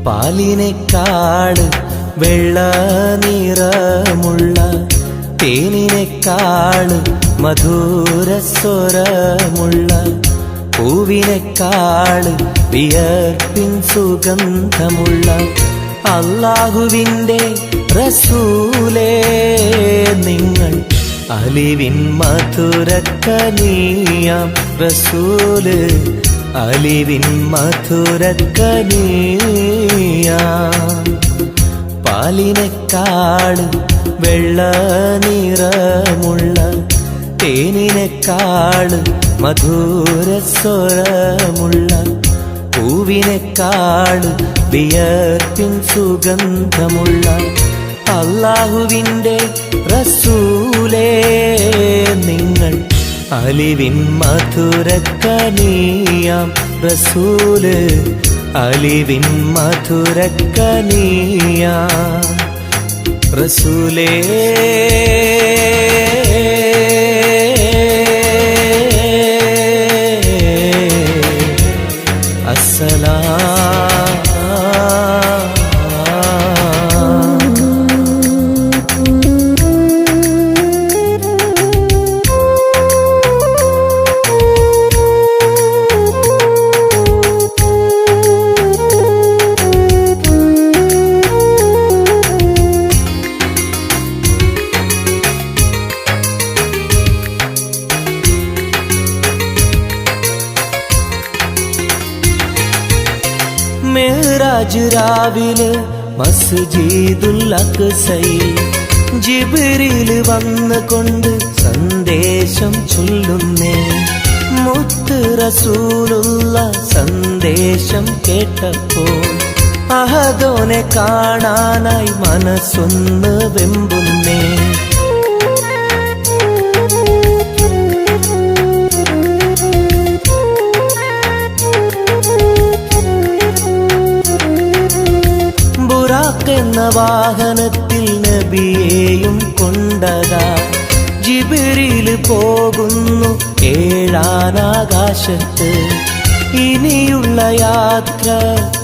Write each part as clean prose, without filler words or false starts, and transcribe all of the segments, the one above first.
പാലിനേക്കാള് വെള്ള നിറമുള്ള തേനിനേക്കാള് മധുരസ്വരമുള്ള പൂവിനേക്കാള് വിയർപ്പിൻ സുഗന്ധമുള്ള അല്ലാഹുവിൻ്റെ റസൂലേ നിങ്ങൾ അലിവിൻ മധുരക്കനിയാം റസൂല് അലിവിൻ മധുരക്കനിയാം പാലിനേക്കാള് വെള്ള നിറമുള്ള തേനിനേക്കാള് മധുരസ്വരമുള്ള പൂവിനേക്കാള് വിയർപ്പിൻ സുഗന്ധമുള്ള അല്ലാഹുവിൻ്റെ റസൂലേ നിങ്ങൾ അലിവിൻ മധുരക്കനിയാം റസൂല് അലിവിൻ മധുരക്കനിയാം റസൂലേ മിഅ്റാജ് രാവിലെ മസ്ജിദുൽ അഖ്സയിൽ ജിബ്രീൽ വന്നുകൊണ്ട് സന്ദേശം ചൊല്ലുന്നേ മുത്ത് റസൂലുള്ള സന്ദേശം കേട്ടപ്പോൾ അഹദോനെ കാണാനായി മനസ്സൊന്ന് വെമ്പുന്നേ എന്ന വാഹനത്തിൽ നബിയെയും കൊണ്ടതാ ജിബ്രീൽ പോകുന്നു ഏഴാനാകാശത്ത് ഇനിയുള്ള യാത്ര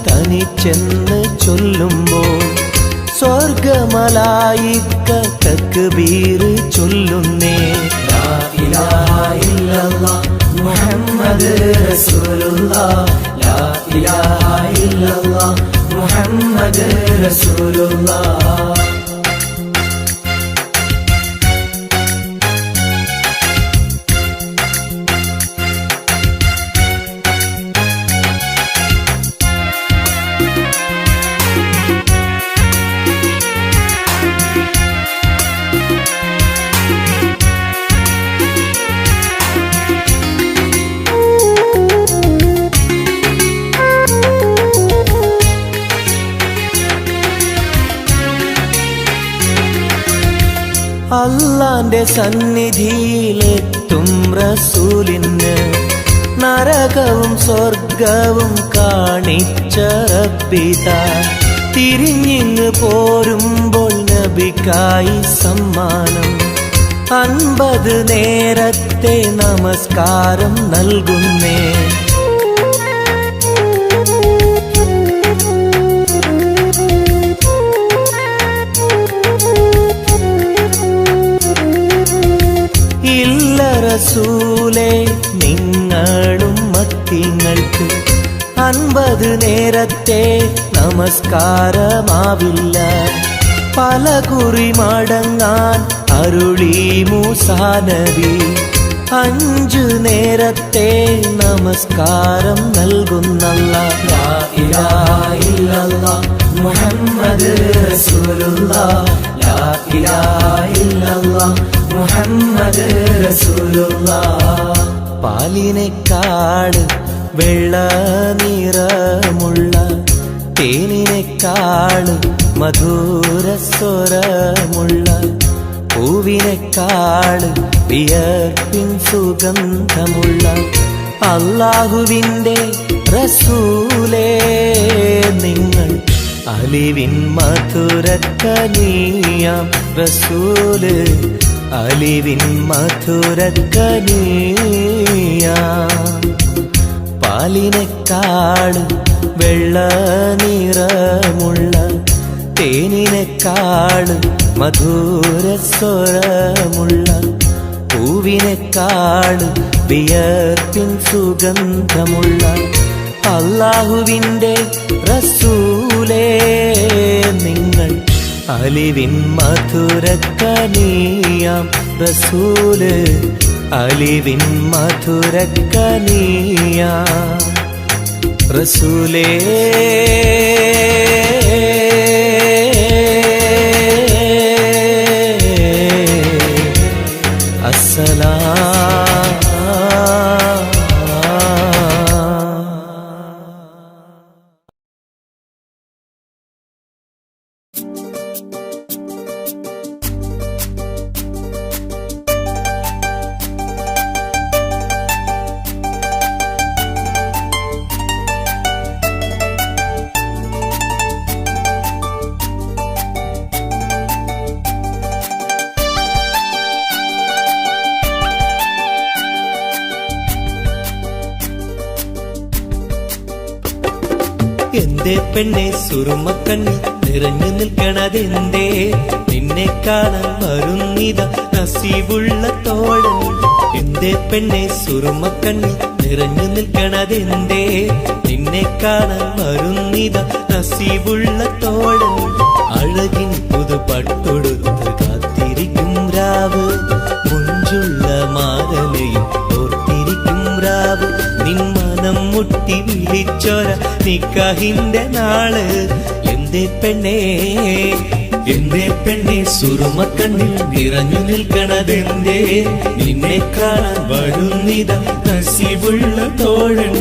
തനിച്ചെന്ന് ചൊല്ലുമ്പോൾ സ്വർഗമലായിക്ക തക്ബീർ ചൊല്ലുന്നേ ലാ ഇലാഹ ഇല്ലല്ലാഹ് മുഹമ്മദ് റസൂലുള്ളാഹ് ലാ ഇലാഹ ഇല്ലല്ലാഹ് മുഹമ്മദ് റസൂലുള്ളാഹ് അല്ലാന്റെ സന്നിധിയിലെത്തും റസൂലിന് നരകവും സ്വർഗവും കാണിച്ച റബ്ബിതാ തിരിഞ്ഞിങ്ങ് പോരുമ്പോൾ നബിക്കായി സമ്മാനം 50 നേരത്തെ നമസ്കാരം നൽകുന്നേ റസൂലേ നിങ്ങളും മത്തിങ്ങൾക്ക് 50 നേരത്തെ നമസ്കാരമാവില്ല പല കുറി മടങ്ങാൻ അരുളി മൂസാ നബി 5 നേരത്തെ നമസ്കാരം നൽകുന്നല്ലാഹ് ലാ ഇലാഹ ഇല്ലല്ലാഹ് മുഹമ്മദ് റസൂലുള്ളാഹ് ലാ ഇലാഹ ഇല്ലല്ലാഹ് മുഹമ്മദ് റസൂലുള്ളാഹ് പാലിനേക്കാള് വെള്ള നിറമുള്ള തേനിനേക്കാള് മധുരസ്വരമുള്ള പൂവിനേക്കാള് വിയർപ്പിൻ സുഗന്ധമുള്ള അല്ലാഹുവിൻ്റെ റസൂലേ നിങ്ങൾ അലിവിൻ മധുരക്കനിയാം റസൂല് അലിവിൻ മധുരക്കനിയാം പാലിനേക്കാള് വെള്ള നിറമുള്ള തേനിനെക്കാളും മധുരസ്വരമുള്ള പൂവിനെക്കാളും വിയർപ്പിൻ സുഗന്ധമുള്ള അല്ലാഹുവിൻ്റെ റസൂലേ നിങ്ങൾ അലിവിൻ മധുരക്കനിയാം റസൂല് അലിവിൻ മധുരക്കനിയാം റസൂലേ എന്തേ പെണ്ണെ സുറുമക്കണ്ണി നിറഞ്ഞു നിൽക്കണതെന്തേ നിന്നെ കാണാൻ വരുന്നിത നസീബുള്ള തോഴൻ എന്തേ പെണ്ണെ സുറുമക്കണ്ണി നിറഞ്ഞു നിൽക്കണതെന്തേ നിന്നെ കാണാൻ വരുന്നിത നസീബുള്ള തോഴൻ അഴകിൻ പുതുപട്ടൊടുത്ത് കാത്തിരിക്കും രാവ് മുഞ്ചുള്ള മാരലയും ഓർത്തിരിക്കും രാവ് നിൻ മനം മുട്ടി വിളിച്ചോര നിക്കാഹിന്റെ നാള് എന്തേ പെണ്ണെ സുറുമക്കണ്ണിൽ നിറഞ്ഞു നിൽക്കണതെന്തേ നിന്നെ കാണാൻ വരുന്നിത നസീബുള്ള തോഴൻ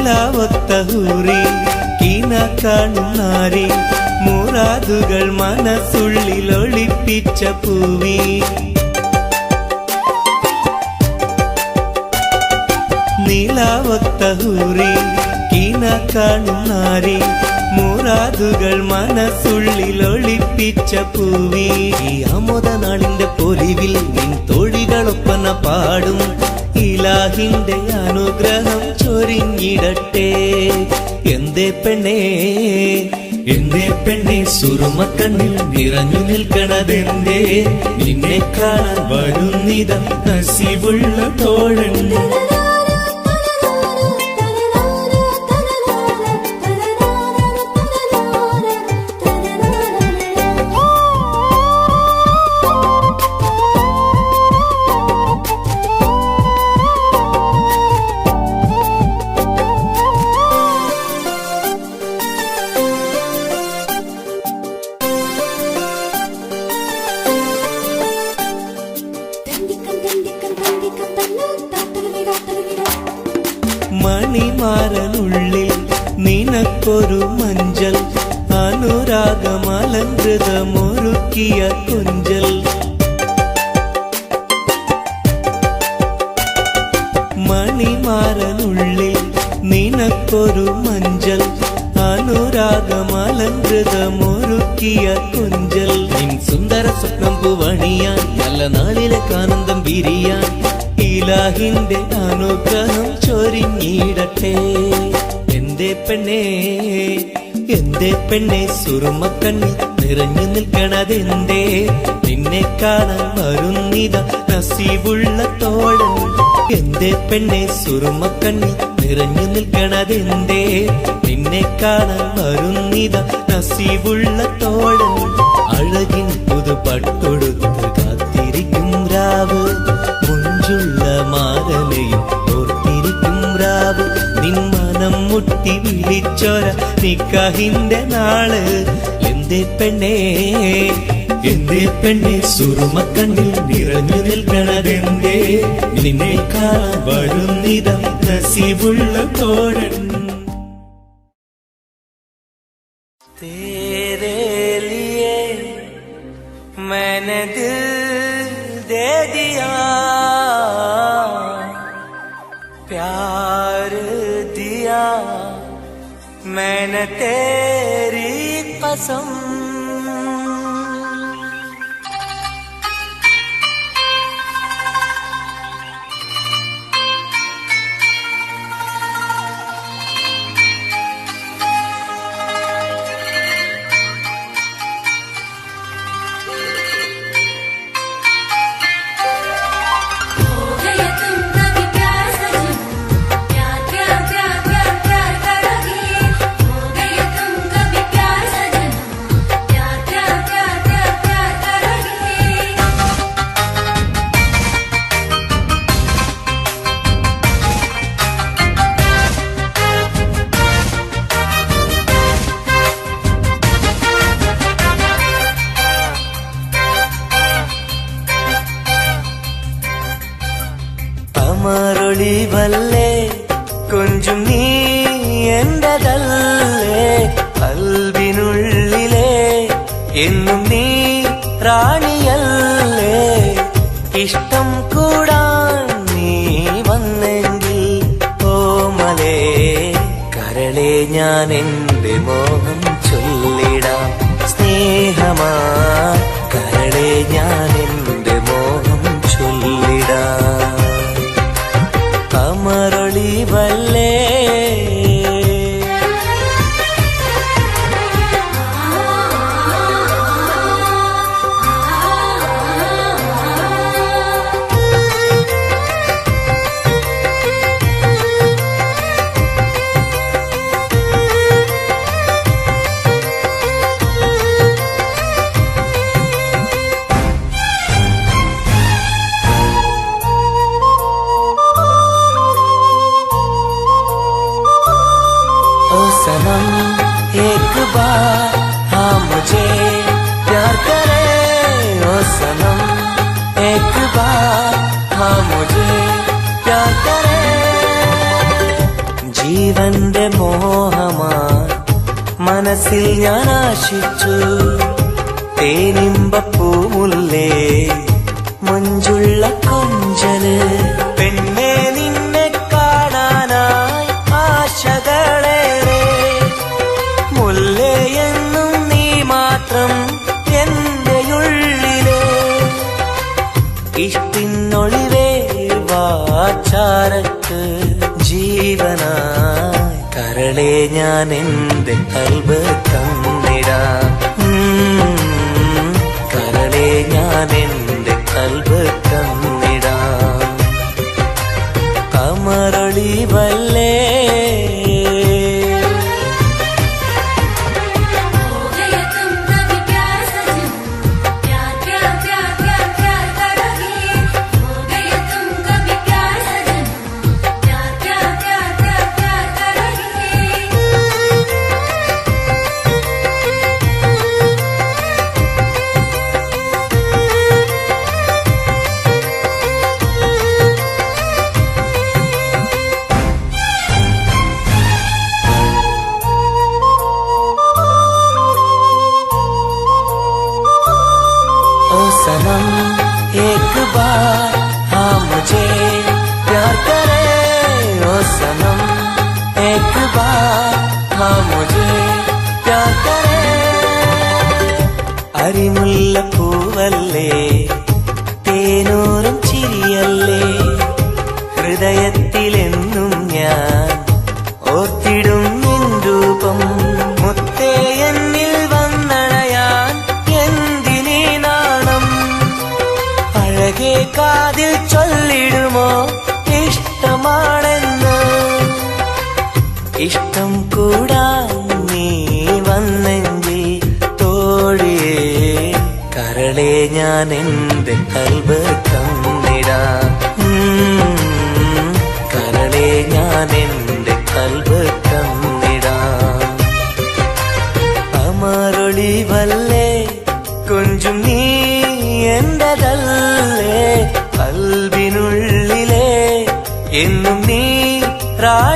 നീലാവത്തഹൂറി കീന കാണുന്നാരി മുറാദുകൾ മനസ്സുള്ളിൽ ഒളിപ്പിച്ച പൂവി നീലാവത്തഹൂറി കീന കാണുന്നാരി മുറാദുകൾ മനസ്സുള്ളിൽ ഒളിപ്പിച്ച പൂവി ഈ ആമോദ നാളിന്റെ പൊലിവിൽ നിൻ തോഴികളൊപ്പന പാടും ഇലാഹിന്റെ അനുഗ്രഹം ചൊരിഞ്ഞിടട്ടെ എന്തേ പെണ്ണെ സുറുമക്കണ്ണിൽ നിറഞ്ഞു നിൽക്കണതെന്തേ നിന്നെ കാണാൻ വരുന്നിത നസീബുള്ള തോഴൻ മണിമാരനുള്ളിൽ നിനക്കൊരു മഞ്ചൽ അനുരാഗമലങ്കൃതമൊരുക്കിയ കൊഞ്ചൽ മണിമാരനുള്ളിൽ നിനക്കൊരു മഞ്ചൽ അനുരാഗമലങ്കൃതമൊരുക്കിയ കൊഞ്ചൽ നിൻ സുന്ദര സ്വപ്നം പൂവണിയാൻ നല്ല നാളിലെ കാനന്ദം വിരിയാൻ ഇലാഹിന്റെ അനുഗ്രഹം ചൊരിഞ്ഞിടട്ടെ എന്തേ പെണ്ണെ സുറുമക്കണ്ണി നിറഞ്ഞു നിൽക്കണതെന്തേ നിന്നെ കാണാൻ വരുന്നിത നസീബുള്ള തോഴൻ എന്തേ പെണ്ണെ സുറുമക്കണ്ണി നിറഞ്ഞു നിൽക്കണതെന്തേ നിന്നെ കാണാൻ വരുന്നിത നസീബുള്ള തോഴൻ അഴകിൻ പുതുപട്ടൊടുത്ത് കാത്തിരിക്കും രാവ് മുഞ്ചുള്ള മാരലയും ഓർത്തിരിക്കും രാവ് നിൻ മനം മുട്ടി വിളിച്ചോര നിക്കാഹിന്റെ നാള് എന്തേ എന്തേ പെണ്ണെ സുറുമക്കണ്ണിൽ നിറഞ്ഞു നിൽക്കണതെന്തേ നിന്നെ കാണാൻ വരുന്നിതാ നസീബുള്ള തോഴൻ तेरे लिए मैंने दिल दे दिया प्यार दिया मैंने तेरी कसम അമരൊളിവല്ലേ കൊഞ്ചും നീ എന്റെതല്ലേ കൽബിനുള്ളിലെ എന്നും നീ റാണിയല്ലേ ഇഷ്ടം കൂടാൻ നീ വന്നെങ്കിൽ ഓമലേ കരളെ ഞാൻ എന്റെ മോഹം ചൊല്ലിടാം സ്നേഹമാ കരളെ ഞാൻ എന്റെ മോഹം ചൊല്ലിടാം അമരൊളിവല്ലേ सनम एक बार हाँ मुझे प्यार करे ओ सनम एक बार हाँ मुझे प्यार करे ജീവന്റെ മോഹമാ മനസ്സിൽ ഞാൻ ആശിച്ചു തേനിമ്പപ്പൂമുല്ലേ മഞ്ചുള്ള കൊഞ്ചല് പെണ്ണെ നിന്നെ കാണാനായി ആശകളേറെ മുല്ലയെന്നും നീ മാത്രം എന്റെയുള്ളിലെ ഇഷ്ടിനൊളിവേ വാചാരക്ക് ജീവനായി കരളെ ഞാൻ എന്റെ കൽബ് തന്നിടാം കരളെ ഞാൻ എന്റെ കൽബ് തന്നിടാം അമരൊളിവല്ലേ सनम एक बार हाँ मुझे प्यार करे ओ सनम एक बार हाँ मुझे प्यार करे അരിമുല്ല പൂവല്ലേ തേനൂറും ചിരിയല്ലേ ഹൃദയത്തിലെന്നും ഞാൻ ഓർത്തിടും നിൻ രൂപം മുത്തേ എന്നിൽ വന്നണയാൻ എന്തിനീ നാണം അഴകേ കാതിൽ ചൊല്ലിടുമോ ഇഷ്ടമാണെന്ന് ഇഷ്ടം കൂടാൻ നീ വന്നെങ്കിൽ തോഴിയേ കരളെ ഞാൻ എന്റെ കൽബ് തന്നിടാം കരളെ ഞാൻ എന്റെ കൽബ് തന്നിടാം അമരൊളിവല്ലേ കൊഞ്ചും നീ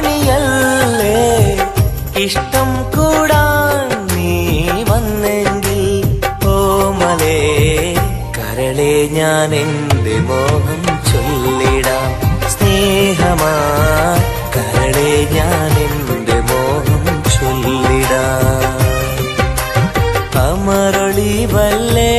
ഇനിയല്ലേ ഇഷ്ടം കൂടാൻ നീ വന്നെങ്കിൽ ഓമലേ കരളെ ഞാൻ എന്റെ മോഹം ചൊല്ലിടാം സ്നേഹമാ കരളെ ഞാൻ എന്റെ മോഹം ചൊല്ലിടാം അമരൊളിവല്ലേ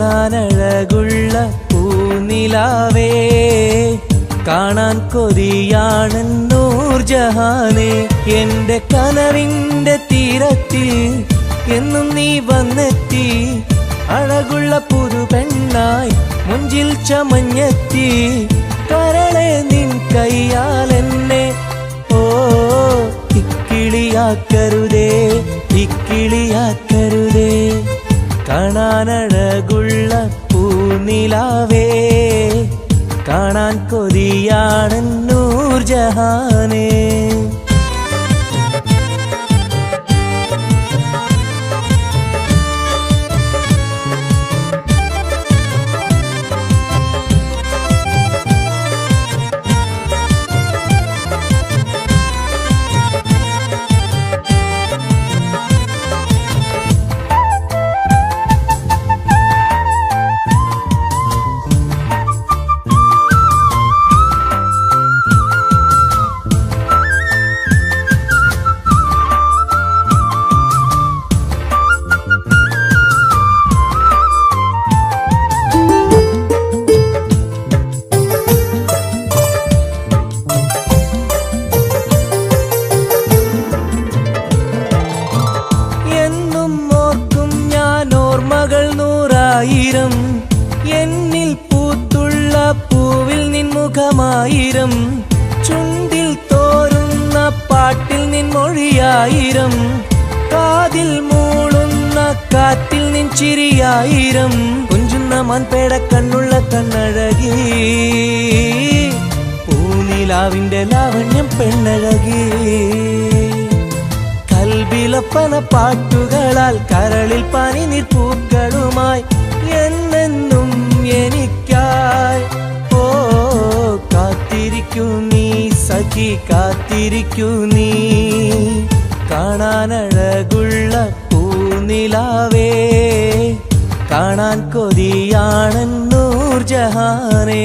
കാണാനഴകുള്ള പൂനിലാവേ കാണാൻ കൊതിയാണ് നൂർജഹാനെ എന്റെ കനവിന്റെ തീരത്തിൽ എന്നും നീ വന്നെത്തി അഴകുള്ള പുതുപെണ്ണായി മുഞ്ചിൽ ചമഞ്ഞെത്തി കരളെ നിൻ കയ്യാൽ എന്നെ ഓ ഇക്കിളിയാക്കരുതേ ഇക്കിളിയാക്കരുതേ കാണാനഴകുള്ള പൂനിലാവേ കാണാൻ കൊതിയാണ് നൂർജഹാനേ എന്നിൽ പൂത്തുള്ള പൂവിൽ നിൻ മുഖമായിരം ചുണ്ടിൽ തോരുന്ന പാട്ടിൽ നിൻ മൊഴിയായിരം കാതിൽ മൂളുന്ന കാറ്റിൽ നിൻ ചിരിയായിരം കുഞ്ചുന്ന മൺപേട കണ്ണുള്ള കണ്ണഴകി പൂനിലാവിന്റെ ലാവണ്യം പെണ്ണഴകി കൽബിലൊപ്പന പാട്ടുകളാൽ കരളിൽ പനിനീർ പൂക്കളുമായി എന്നെന്നും എനിക്കായി ഓ കാത്തിരിക്കൂ നീ സഖി കാത്തിരിക്കൂ നീ കാണാനഴകുള്ള പൂനിലാവേ കാണാൻ കൊതിയാണ് നൂർജഹാനേ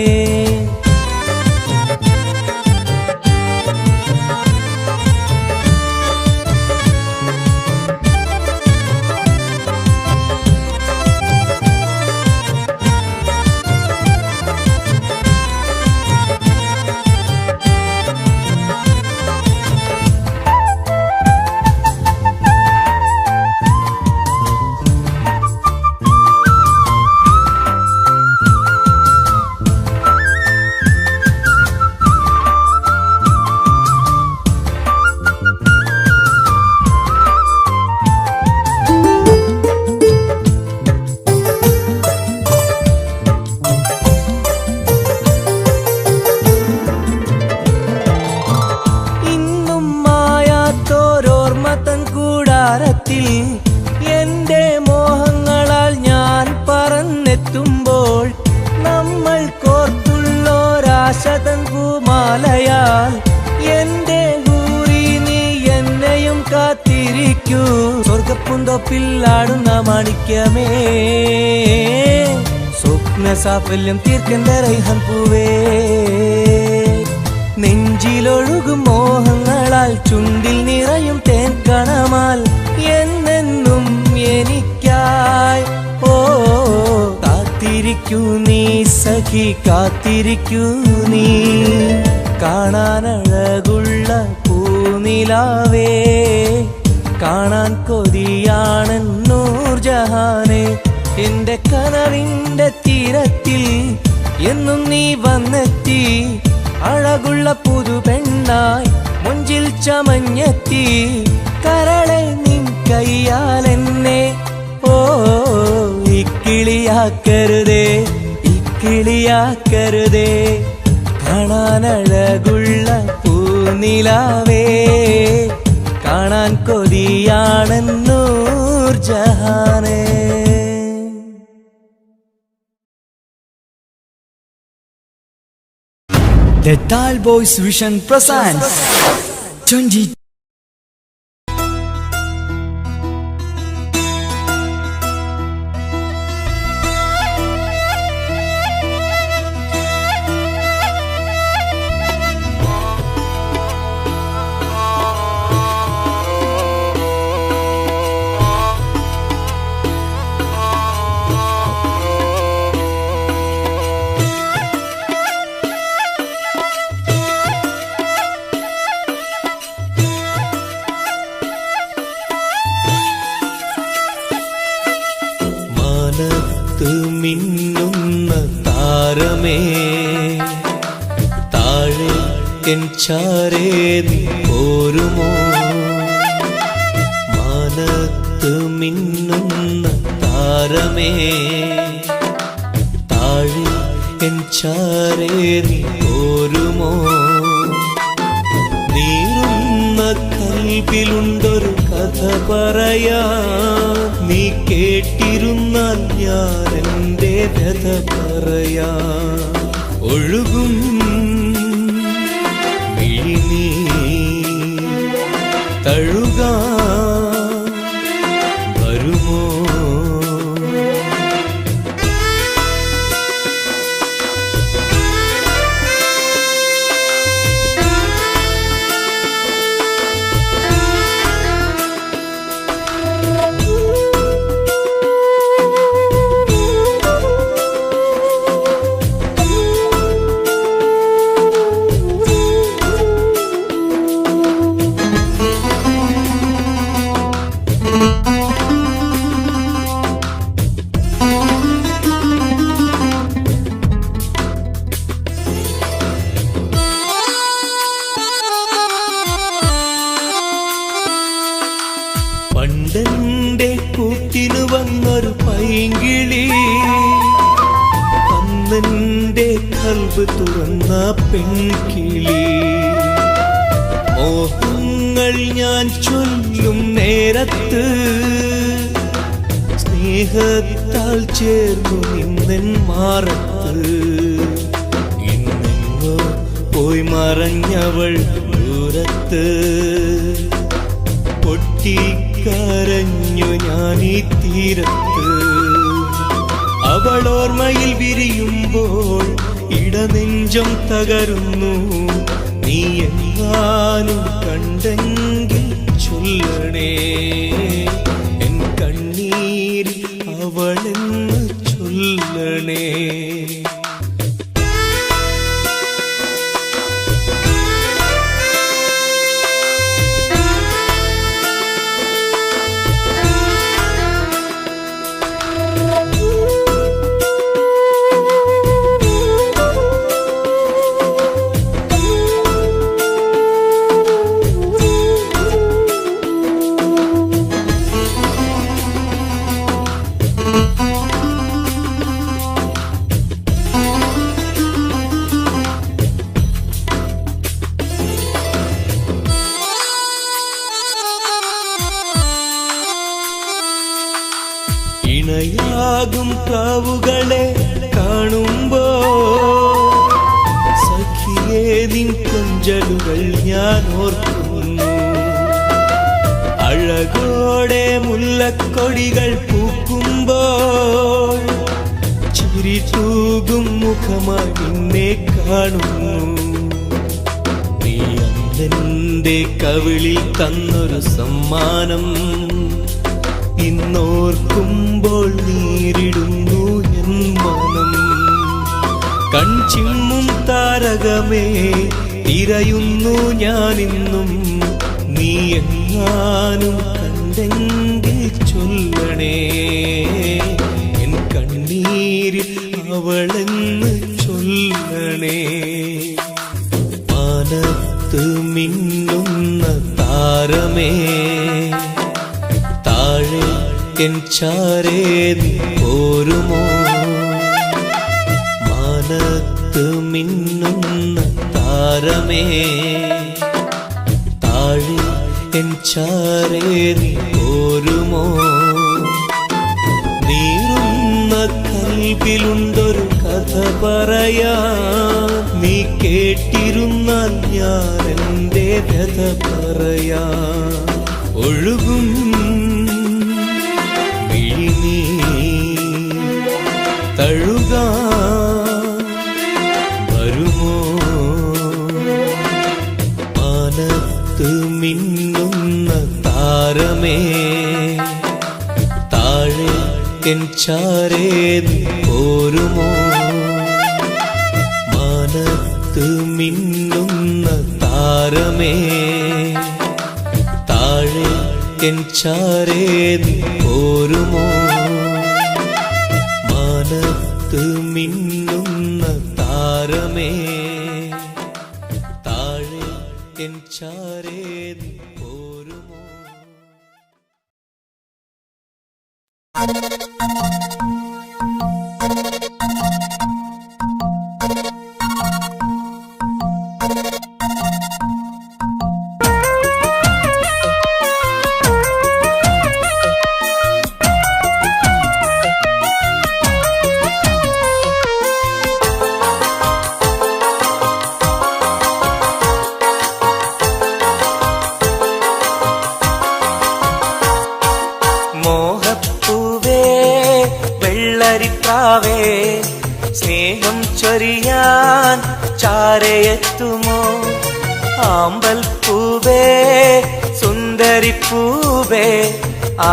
എന്റെ മോഹങ്ങളാൽ ഞാൻ പറന്നെത്തുമ്പോൾ നമ്മൾ കോർത്തുള്ളോരാശതൻ പൂമാലയാൽ എന്റെ ഗൂറി നീ എന്നെയും കാത്തിരിക്കൂ സ്വർഗപ്പുന്തൊപ്പില്ലാടുന്ന മാണിക്യമേ സ്വപ്ന സാഫല്യം തീർക്കേണ്ട റൈഹൻ പൂവേ നെഞ്ചിലൊഴുകും മോഹങ്ങളാൽ ചുണ്ടിൽ നിറയും തേൻ കണമാൽ എന്നെന്നും എനിക്കായി ഓ കാത്തിരിക്കൂ നീ സഖി കാത്തിരിക്കൂ നീ കാണാനഴകുള്ള പൂനിലാവേ കാണാൻ കൊതിയാണ് നൂർജഹാനെ. എന്റെ കനവിന്റെ തീരത്തിൽ എന്നും നീ വന്നെത്തി, അഴകുള്ള പുതുപെണ്ണായി മുഞ്ചിൽ ചമഞ്ഞെത്തി. കരളെ നിൻ കയ്യാലെന്നെ ഓ ഇക്കിളിയാക്കരുതേ, ഇക്കിളിയാക്കരുതേ. കാണാനഴകുള്ള പൂനിലാവേ, കാണാൻ കൊതിയാണ് നൂർജഹാനെ. The Tal Boys Vision presents 20. മിന്നുന്ന താരമേ, താഴെ എൻ ചാരേ നീ പോരുമോ? മാനത്ത് മിന്നുന്ന താരമേ, താഴെ എൻ ചാരേ നീ പോരുമോ? നീറുന്ന കൽബിലുണ്ടൊരു കഥ പറയാ, നീ കേട്ടിരുന്നാൽ ഞാൻ എന്റെ വ്യഥ പറയാ. ഒഴുകും വിഴിനീ തഴുകാ വരുമോ? പണ്ടെന്റെ കൂട്ടിനു വന്നൊരു പൈങ്കിളി, അന്നെന്റെ കൽബ് തുറന്ന പെൺകിളി. മോഹങ്ങൾ ഞാൻ ചൊല്ലും നേരത്ത് സ്നേഹത്താൽ ചേർന്നു നിന്നെൻ മാറത്ത്. ഇന്നെങ്ങോ പോയി മറഞ്ഞവൾ ദൂരത്ത്, പൊട്ടിക്കരഞ്ഞു ഞാനീ തീരത്ത്. അവളോർമ്മയിൽ വിരിയുമ്പോൾ ഇടനെഞ്ചം തകരുന്നു. നീ എങ്ങാനും കണ്ടെങ്കിൽ ചൊല്ലണേ, എൻ കണ്ണീരിൽ അവളെന്ന് ചൊല്ലണേ. ഇണയാകും പ്രാവുകളെ കാണുമ്പോ സഖിയേ നിൻ കൊഞ്ചലുകൾ ഞാൻ ഓർക്കുന്നു. അഴകോടെ മുല്ലക്കൊടികൾ പൂക്കുമ്പോൾ ചിരി തൂകും മുഖമായി നിന്നെ കാണുന്നു. നീ അന്നെന്റെ കവിളിൽ തന്നൊരു സമ്മാനം ഇന്നോർക്കുമ്പോൾ നീരിടുന്നു എൻ മനം. കൺചിമ്മും താരകമേ തിരയുന്നു ഞാനിന്നും, നീ എങ്ങാനും ഉണ്ടെങ്കിൽ ചൊല്ലണേ, എൻ കണ്ണീരിൽ അവളെന്ന് ചൊല്ലണേ. മാനത്ത് മിന്നുന്ന താരമേ, താഴെ എൻ ചാരേ നീ പോരുമോ? മാനത്ത് മിന്നുന്ന താരമേ, താഴെ എൻ ചാരേ നീ പോരുമോ? നീറുന്ന കൽബിലുണ്ടൊരു കഥ പറയാ, നീ കേട്ടിരുന്നാൽ ഞാൻ എൻ്റെ കഥ പറയാ. ഒഴുകും മിഴിനീ തഴുകാ വരുമോ? മാനത്ത് മിന്നുന്ന താരമേ, താഴെ എൻ ചാരേ നീ പോരുമോ? മാനത്ത് മിന്നുന്ന താരമേ, താഴെ എൻ ചാരേ നീ പോരുമോ? മാനത്ത് മിന്നുന്ന താരമേ, താഴെ എൻ ചാരേ നീ പോരുമോ? മോഹപ്പൂവേ വെള്ളരിപ്രാവേ, സ്നേഹം ചൊരിയാൻ ചാരയെത്തുമോ? ആമ്പൽ പൂവേ സുന്ദരിപ്പൂവേ,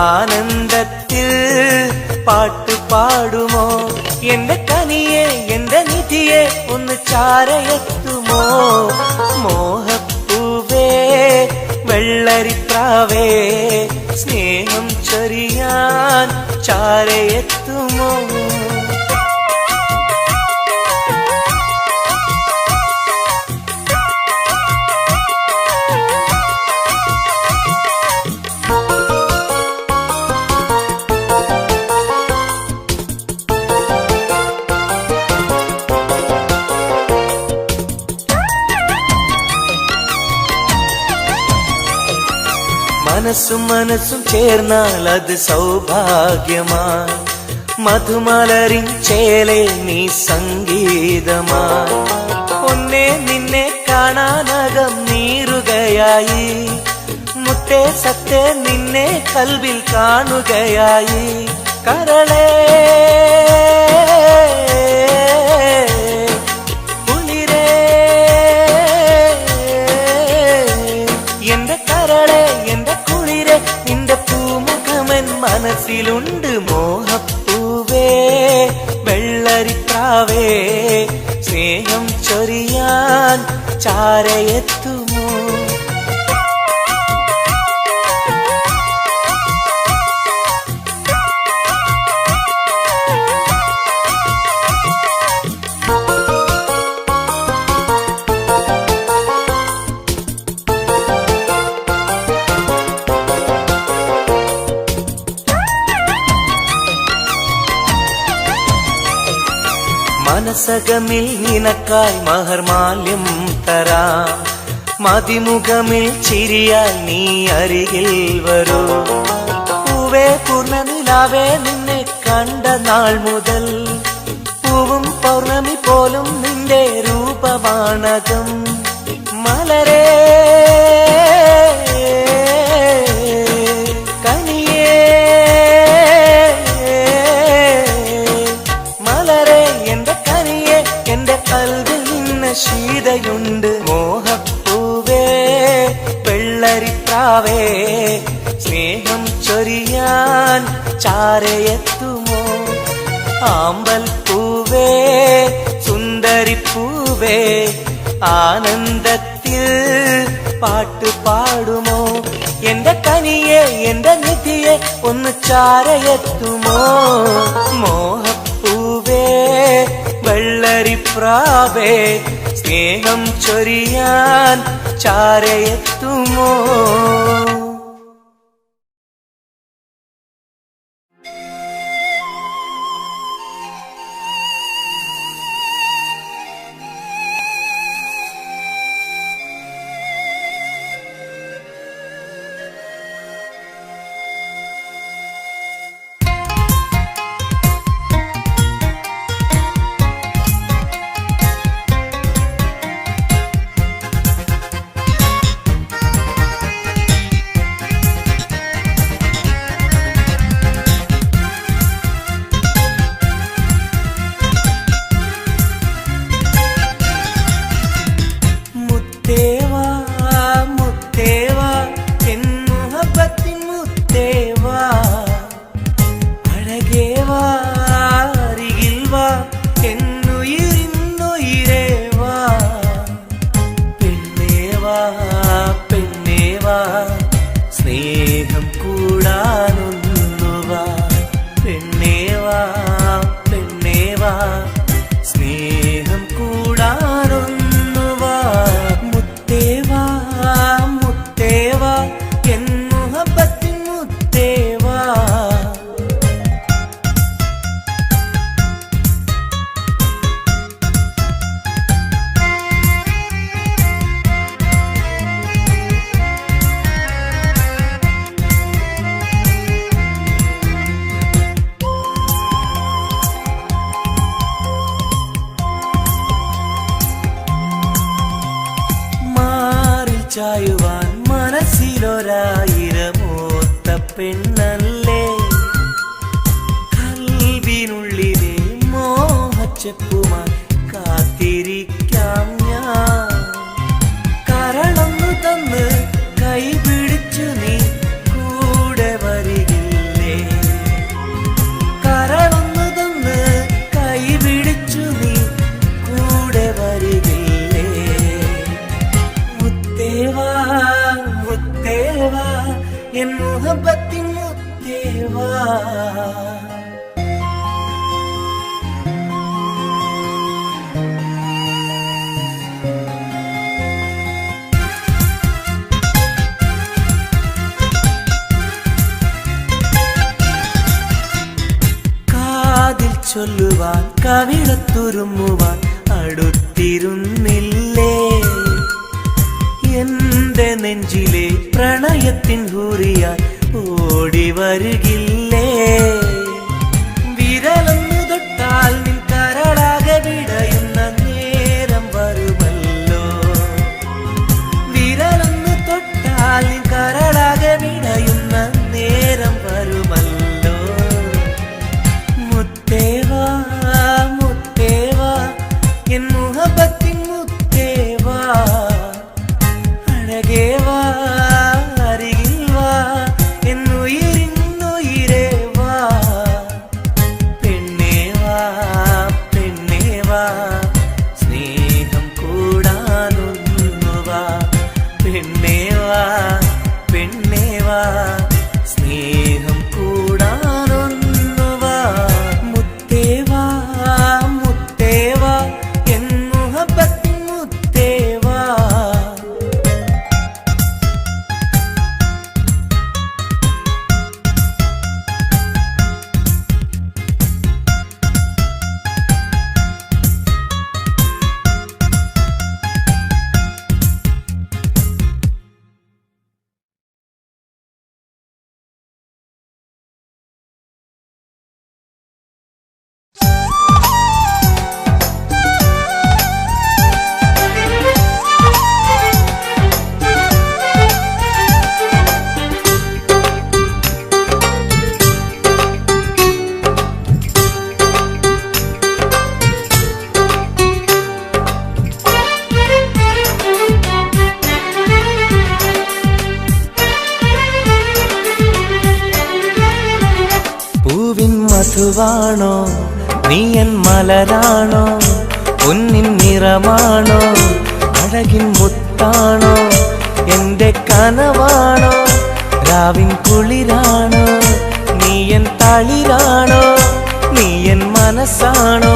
ആനന്ദത്തിൽ പാട്ട് പാടുമോ? എന്റെ കനിയെ എന്റെ നിധിയെ ഒന്ന് ചാരയെത്തുമോ? മോഹപ്പൂവേ വെള്ളരിപ്രാവേ, സ്നേഹം ചൊരിയാൻ ചാരയെത്തുമോ? മനസ്സും മനസ്സും ചേർന്നാൽ അത് സൗഭാഗ്യമായി, മധുമലരിൻ ചേലെ നീ സംഗീതമായി. ഒന്നേ നിന്നെ കാണാനകം നീറുകയായി, മുത്തേ സത്തേ നിന്നെ കൽവിൽ കാണുകയായി. കരളേ കുളിരേ, എന്റെ കരളേ എന്റെ കുളിരേ, നിന്റെ പൂമുഖമൻ മനസ്സിലുണ്ട്. മോഹപ്പൂവേ വെള്ളരിപ്രാവേ, സ്നേഹം ചൊരിയാൻ ചാരയെത്തുമോ? മനസകമിൽ നിനക്കായി മഹർമാല്യം തരാം, മതിമുഖമിൽ ചിരിയായി നീ അരികിൽ വരൂ. പൂവേ പൂർണ്ണനിലാവേ നിന്നെ കണ്ട നാൾ മുതൽ, പൂവും പൗർണമി പോലും നിന്റെ രൂപമാണകം. മലരേ കനിയേ, മലരേ എന്റെ കനിയെ, എന്റെ കൽവിൽ നിന്ന ശീതയുണ്ട്. മോഹപ്പൂവേ വെള്ളരിപ്രാവേ, സ്നേഹം ചൊരിയാൻ ചാരയെത്തുമോ? ആമ്പൽ പൂവേ സുന്ദരിപ്പൂവേ, ആനന്ദത്തിൽ പാട്ട് പാടുമോ? എന്റെ കനിയെ എന്റെ നിധിയെ ഒന്ന് ചാരയെത്തുമോ മോഹപ്പൂവേ വെള്ളരിപ്രാവേ സ്നേഹം ചൊരിയാൻ ചാരയെത്തുമോ സ്നേഹം കൂടാനൊന്നുവാ പെണ്ണേവാ പെണ്ണേവാ സ്നേഹം കൂടാനൊന്നുവാ മുത്തേവാ മുത്തേവാ എൻ മുഹബത്തിൻ മുത്തേവാ ചായുവാൻ മനസ്സിലൊരായിരമോത്ത പെണ്ണല്ലേ കൽവിനുള്ളിലെ മോഹച്ചെപ്പുമായി കാത്തിരിക്കാം ഞാൻ കരളൊന്നു തന്ന് കൈപിടിച്ചു നീ കൂടെ വരികില്ലേ കരളൊന്നു തന്ന് കൈപിടിച്ചു നീ കൂടെ വരികില്ലേ മുത്തേവാ മുത്തേവാ എൻ മുഹബത്തിൻ മുത്തേവാ കാതിൽ ചൊല്ലുവാൻ കവിളത്തുരുമ്മുവാൻ അടുത്തിരുന്നില്ലേ എന്റെ നെഞ്ചിലെ പ്രണയത്തിൻ ഹൂറിയായി ഓടി വരുകില്ലേ വിരലൊന്നു തൊട്ടാൽ നിൻ കരളാകെ വിടയുന്ന നേരം വരുമല്ലോ വിരലൊന്നു തൊട്ടാൽ നിൻ കരളാകെ വിടയുന്ന നേരം വരുമല്ലോ മുത്തേവാ മുത്തേവാ എൻ മുഹബത്തിൻ മുത്തേവാ അഴകേവാ അരികിൽ വാ എന്നുയിരിന്നുയിരേവാ പെണ്ണേവാ പെണ്ണേവാ സ്നേഹം കൂടാനൊന്നുവാ പെണ്ണേവാ പെണ്ണേവാ സ്നേഹം കൂടാനൊന്നുവാ മുത്തേവാ മുത്തേവാ എൻ മുഹബത്തിൻ മുത്തേവാ മധുവാണോ നീ എൻ മലരാണോ പൊന്നിൻ നിറമാണോ അഴകിൻ മുത്താണോ എന്റെ കനവാണോ രാവിൻ കുളിരാണോ നീയൻ തളിരാണോ നീയൻ മനസ്സാണോ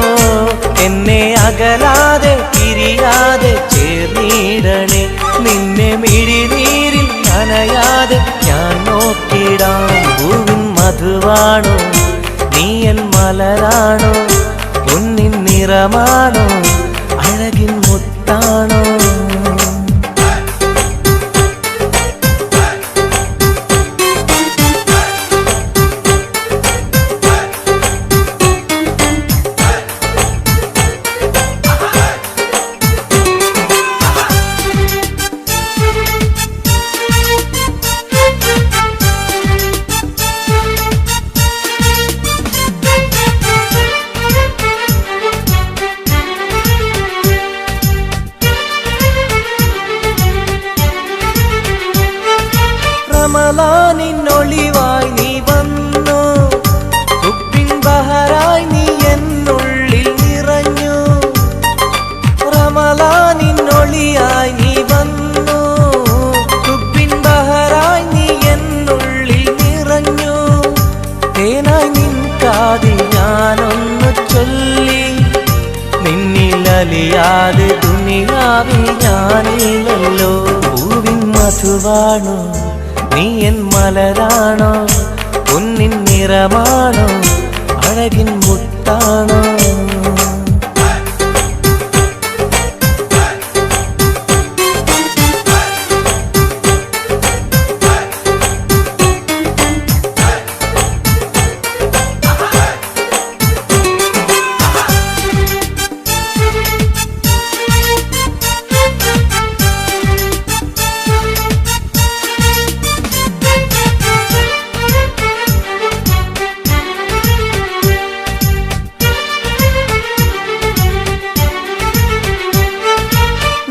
എന്നെ അകലാതെ പിരിയാതെ ചേർന്നിടണേ നിന്നെ മിഴിനീരിൽ നനയാതെ ഞാൻ നോക്കിടാം പൂവിൻ മധുവാണോ നീയൻ മലരാണോ പൊന്നിൻ നിറമാണോ അഴകിൻ മുത്താണോ റമളാനിന്നൊളിവായി നീ വന്നു ഉപ്പിൻ ബഹറായി നീ എന്നുള്ളിൽ നിറഞ്ഞു റമളാനിന്നൊളിയായി നീ വന്നു ഉപ്പിൻ ബഹറായി നീ എന്നുള്ളിൽ നിറഞ്ഞു തേനായി നിൻ കാതിൽ ഞാനൊന്നു ചൊല്ലി നിന്നിലലിയാതെ ദുനിയാവിൽ ഞാനില്ലല്ലോ പൂവിൻ മധുവാണോ നീയൻ മലരാണോ പൊന്നിൻ നിറമാണോ അഴകിൻ മുത്താണോ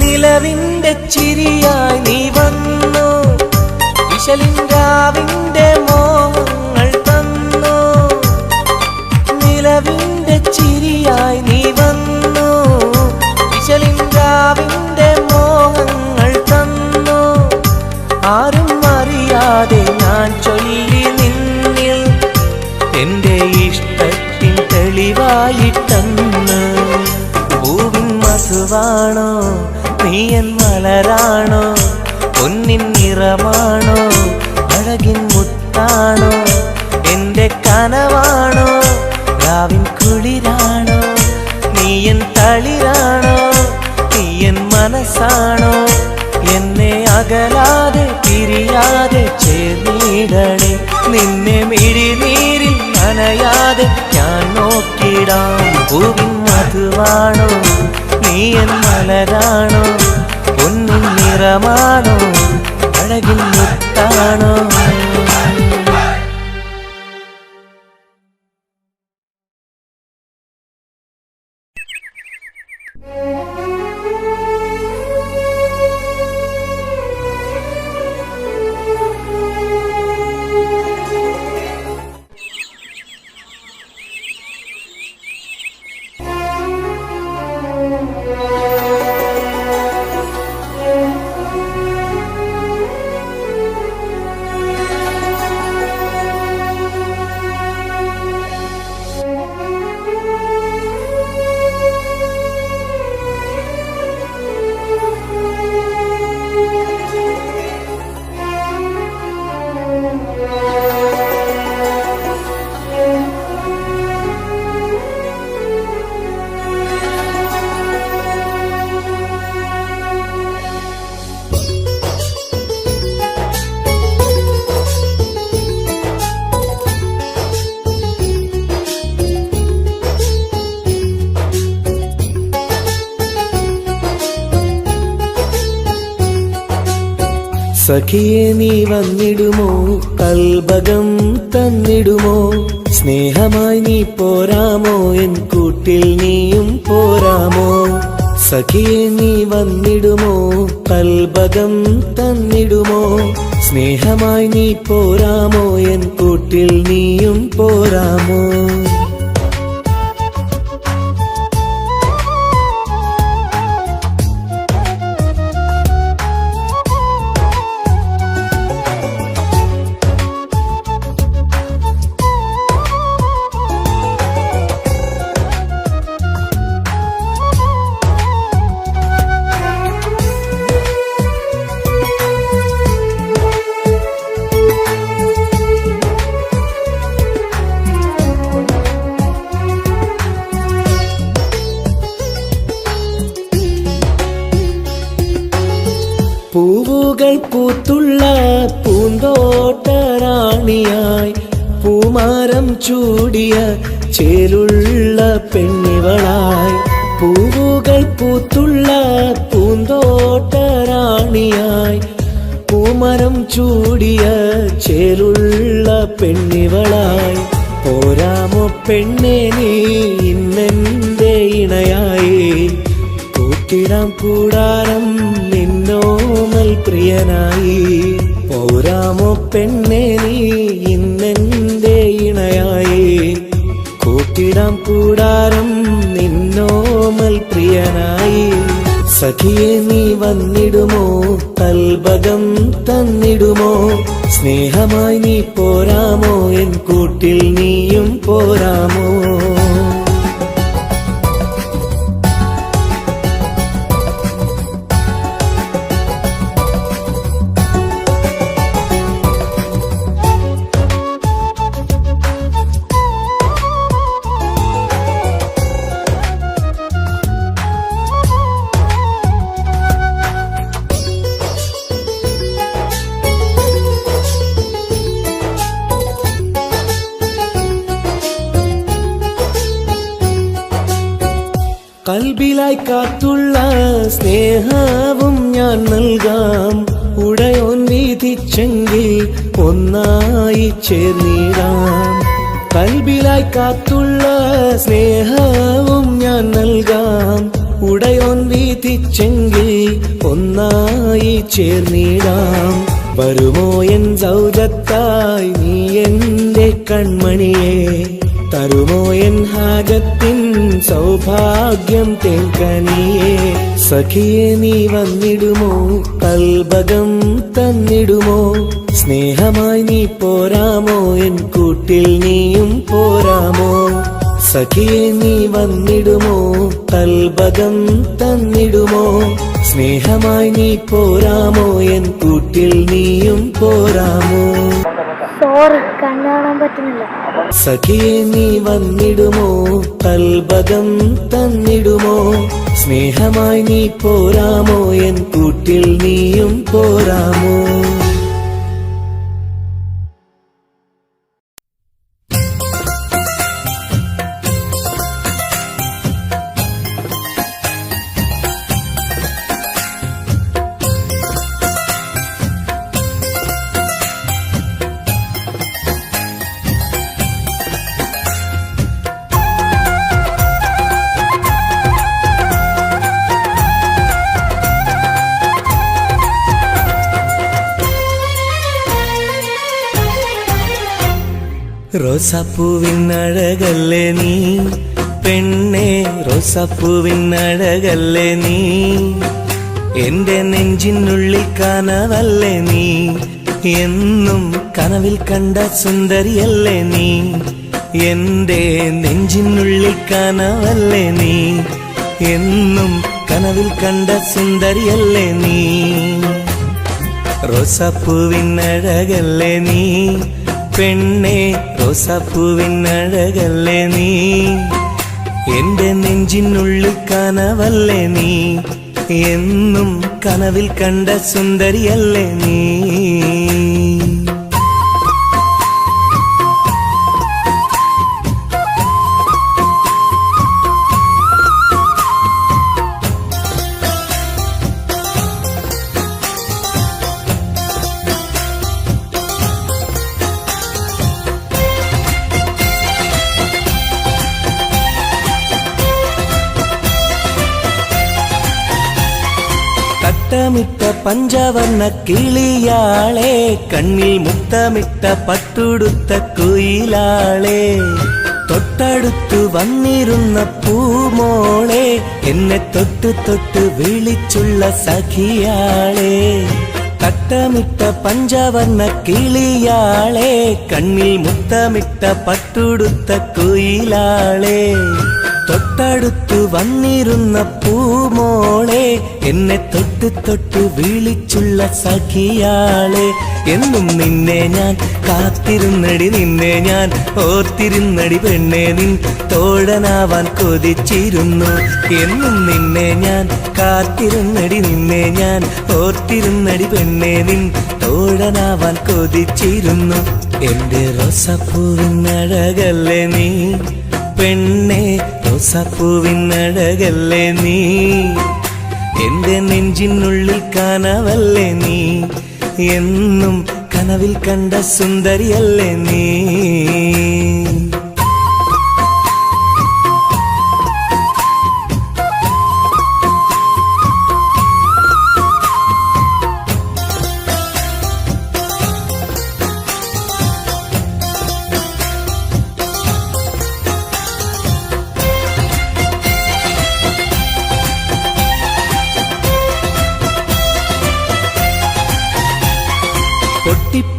നിലവിന്റെ ചിരിയായി നീ വന്നു വിശലിൻരാവിന്റെ മോഹങ്ങൾ തന്നു നിലവിന്റെ ചിരിയായി നീ വന്നു വിശലിൻരാവിന്റെ മോഹങ്ങൾ തന്നു ആരും അറിയാതെ ഞാൻ ചൊല്ലി നിന്നിൽ എന്റെ ഇഷ്ടത്തിൻ തെളിവായിട്ടെന്ന് പൂവിൻ മധുവാണോ നീയൻ മലരാണോ പൊന്നിൻ നിറമാണോ അഴകിൻ മുത്താണോ എന്റെ കനവാണോ രാവിൻ കുളിരാണോ നീയൻ തളിരാണോ നീയൻ മനസ്സാണോ എന്നെ അകലാതെ പിരിയാതെ ചേർന്നിടണേ നിന്നെ മിഴിനീരിൽ നനയാതെ ഞാൻ നോക്കിടാം പൂവിൻ മധുവാണോ നീയൻ മലരാണോ പൊന്നിൻ നിറമാണോ അഴകിൻ മുത്താണോ സഖിയെ നീ വന്നിടുമോ കൽബകം തന്നിടുമോ സ്നേഹമായി നീ പോരാമോ എൻ കൂട്ടിൽ നീയും പോരാമോ സഖിയെ നീ വന്നിടുമോ കൽബകം തന്നിടുമോ സ്നേഹമായി നീ പോരാമോ എൻ കൂട്ടിൽ നീയും പോരാമോ പൂവുകൾ പൂത്തുള്ള പൂന്തോട്ടറാണിയായി പൂമാരം ചൂടിയ ചേലുള്ള പെണ്ണിവളായി പൂവുകൾ പൂത്തുള്ള പൂന്തോട്ടറാണിയായി പൂമരം ചൂടിയ ചേലുള്ള പെണ്ണിവളായി പോരാമോ പെണ്ണേ നീ ഇന്നെന്റെ ഇണയായി കൂട്ടിടാം കൂടാരം നിന്നോമൽ പ്രിയനായി പോരാമോ പെണ്ണേ നീ ഇന്നെന്റെ ഇണയായി കൂട്ടിടാം കൂടാരം നിന്നോമൽ പ്രിയനായി സഖിയെ നീ വന്നിടുമോ കൽബകം തന്നിടുമോ സ്നേഹമായി നീ പോരാമോ എൻ കൂട്ടിൽ നീയും പോരാമോ കൽബിലായി കാത്തുള്ള സ്നേഹവും ഞാൻ നൽകാം ഉടയോൻ വിധിച്ചെങ്കിൽ ഒന്നായി ചേർന്നിടാം കൽബിലായി കാത്തുള്ള സ്നേഹവും ഞാൻ നൽകാം ഉടയോൻ വിധിച്ചെങ്കിൽ ഒന്നായി ചേർന്നിടാം വരുമോ എൻ സൗജത്തായി നീ എന്റെ കൺമണിയെ തരുമോ എൻ ഹാജത്തിൻ സൗഭാഗ്യം തേങ്കനിയേ സഖിയെ നീ വന്നിടുമോ കൽബകം തന്നിടുമോ സ്നേഹമായി നീ പോരാമോ എൻ കൂട്ടിൽ നീയും പോരാമോ സഖിയെ നീ വന്നിടുമോ കൽബകം തന്നിടുമോ സ്നേഹമായി നീ പോരാമോ എൻ കൂട്ടിൽ നീയും പോരാമോ സോറി കണ്ണാണാൻ പറ്റുന്നില്ല സഖിയെ നീ വന്നിടുമോ കൽബകം തന്നിടുമോ സ്നേഹമായി നീ പോരാമോ എൻ കൂട്ടിൽ നീയും പോരാമോ റോസാപ്പൂവിനഴകല്ലേ നീ പെണ്ണേ റോസാപ്പൂവിനഴകല്ലേ നീ എന്റെ നെഞ്ചിനുള്ളിൽ കനവല്ലേ നീ എന്നും കനവിൽ കണ്ട സുന്ദരിയല്ലേ നീ എന്റെ നെഞ്ചിനുള്ളിൽ കനവല്ലേ നീ എന്നും കനവിൽ കണ്ട സുന്ദരിയല്ലേ നീ റോസാപ്പൂവിനഴകല്ലേ നീ പെണ്ണേ റോസാപ്പൂവിനഴകല്ലേ നീ എന്റെ നെഞ്ചിനുള്ളിൽ കനവല്ലേ നീ എന്നും കനവിൽ കണ്ട സുന്ദരിയല്ലേ നീ മുത്തമിട്ട പഞ്ചവർണ്ണ കിളിയാളെ കണ്ണിൽ മുത്തമിട്ട പട്ടുടുത്ത കുയിലാളെ തൊട്ടടുത്തു വന്നിരുന്ന പൂമോളെ എന്നെ തൊട്ട് തൊട്ട് വിളിച്ചുള്ള സഖിയാളെ തട്ടമിട്ട പഞ്ചവർണ്ണ കിളിയാളെ കണ്ണിൽ മുത്തമിട്ട പട്ടുടുത്ത കുയിലാളെ തൊട്ടടുത്തു വന്നിരുന്ന പൂമോളെ എന്നെ തൊട്ട് തൊട്ട് തൊട്ട് വിളിച്ചുള്ള സഖിയാളെ എന്നും നിന്നെ ഞാൻ കാത്തിരുന്നടി നിന്നെ ഞാൻ ഓർത്തിരുന്നടി പെണ്ണെ നിൻ തോഴനാവാൻ കൊതിച്ചിരുന്നു എന്നും നിന്നെ ഞാൻ കാത്തിരുന്നടി നിന്നെ ഞാൻ ഓർത്തിരുന്നടി പെണ്ണെ നിൻ തോഴനാവാൻ കൊതിച്ചിരുന്നു എന്റെ റോസാപ്പൂവിനഴകല്ലേ നീ പെണ്ണെ റോസാപ്പൂവിനഴകല്ലേ നീ എന്റെ നെഞ്ചിനുള്ളിൽ കനവല്ലേ നീ എന്നും കനവിൽ കണ്ട സുന്ദരിയല്ലേ നീ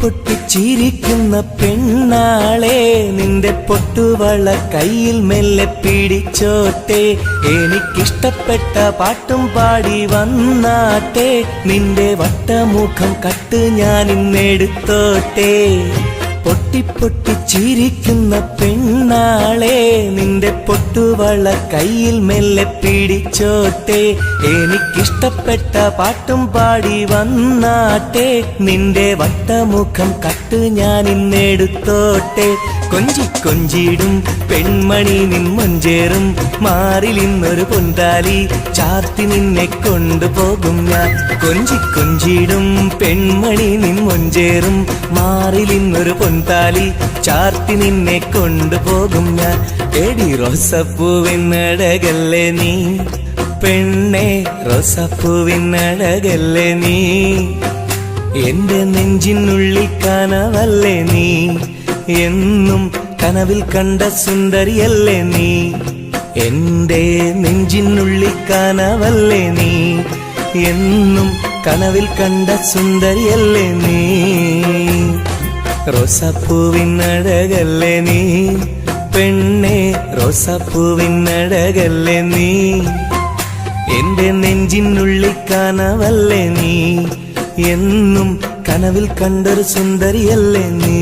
പൊട്ടിപ്പൊട്ടിച്ചിരിക്കുന്ന പെണ്ണാളെ നിന്റെ പൊട്ടുവള കയ്യിൽ മെല്ലെ പിടിച്ചോട്ടെ എനിക്കിഷ്ടപ്പെട്ട പാട്ടും പാടി വന്നാട്ടെ നിന്റെ വട്ടമുഖം കട്ട് ഞാൻ ഇന്നെടുത്തോട്ടെ പൊട്ടിപ്പൊട്ടിച്ചിരിക്കുന്ന പെണ്ണാളെ നിന്റെ പൊട്ടുവള കയ്യിൽ മെല്ലെ പിടിച്ചോട്ടെ എനിക്കിഷ്ടപ്പെട്ട പാട്ടും പാടി വന്നാട്ടെ നിന്റെ വട്ടമുഖം കട്ട് ഞാൻ ഇന്നെടുത്തോട്ടെ കൊഞ്ചി കൊഞ്ചിടും പെൺമണി നിൻ മൊഞ്ചേറും മാറിൽ ഇന്നൊരു പൊന്താലി ചാർത്തി നിന്നെ കൊണ്ടുപോകും ഞാൻ കൊഞ്ചി കൊഞ്ചിടും പെൺമണി നിൻ മൊഞ്ചേറും മാറിൽ ഇന്നൊരു പൊന്താലി ചാർത്തി നിന്നെ കൊണ്ടുപോകും ഞാൻ എടി റോസപ്പൂവിനഴകല്ലേ നീ പെണ്ണെ റോസപ്പൂവിനഴകല്ലേ നീ എന്റെ നെഞ്ചിനുള്ളിൽ കനവല്ലേ നീ എന്നും കനവിൽ കണ്ട സുന്ദരിയല്ലേ നീ എന്റെ നെഞ്ചിനുള്ളിൽ കനവല്ലേ നീ എന്നും കനവിൽ കണ്ട സുന്ദരിയല്ലേ നീ റോസാപ്പൂവിനഴകല്ലേ നീ പെണ്ണെ റോസാപ്പൂവിനഴകല്ലേ നീ എന്റെ നെഞ്ചിനുള്ളിൽ കനവല്ലേ നീ എന്നും കനവിൽ കണ്ടൊരു സുന്ദരിയല്ലേ നീ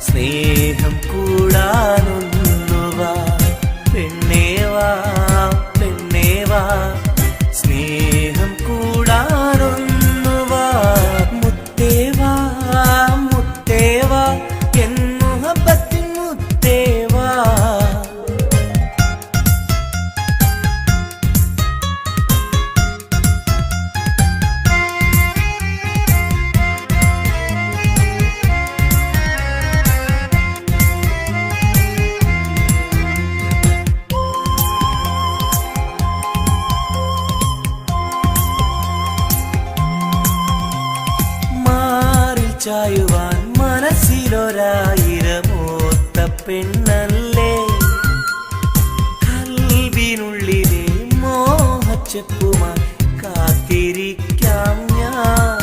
സ്നേഹം കൂടാനൊന്നുവാ പെണ്ണേവാ പെണ്ണേവാ സ്നേഹം കൂടാനൊന്നുവാ മുത്തേവാ മുത്തേവാ എൻ മുഹബത്തിൻ മുത്തേവാ ചായുവാൻ മനസ്സിലൊരായിരമോത്ത പെണ്ണല്ലേ കൽവിനുള്ളിലെ മോഹച്ചെപ്പുമായി കാത്തിരിക്കാം ഞാൻ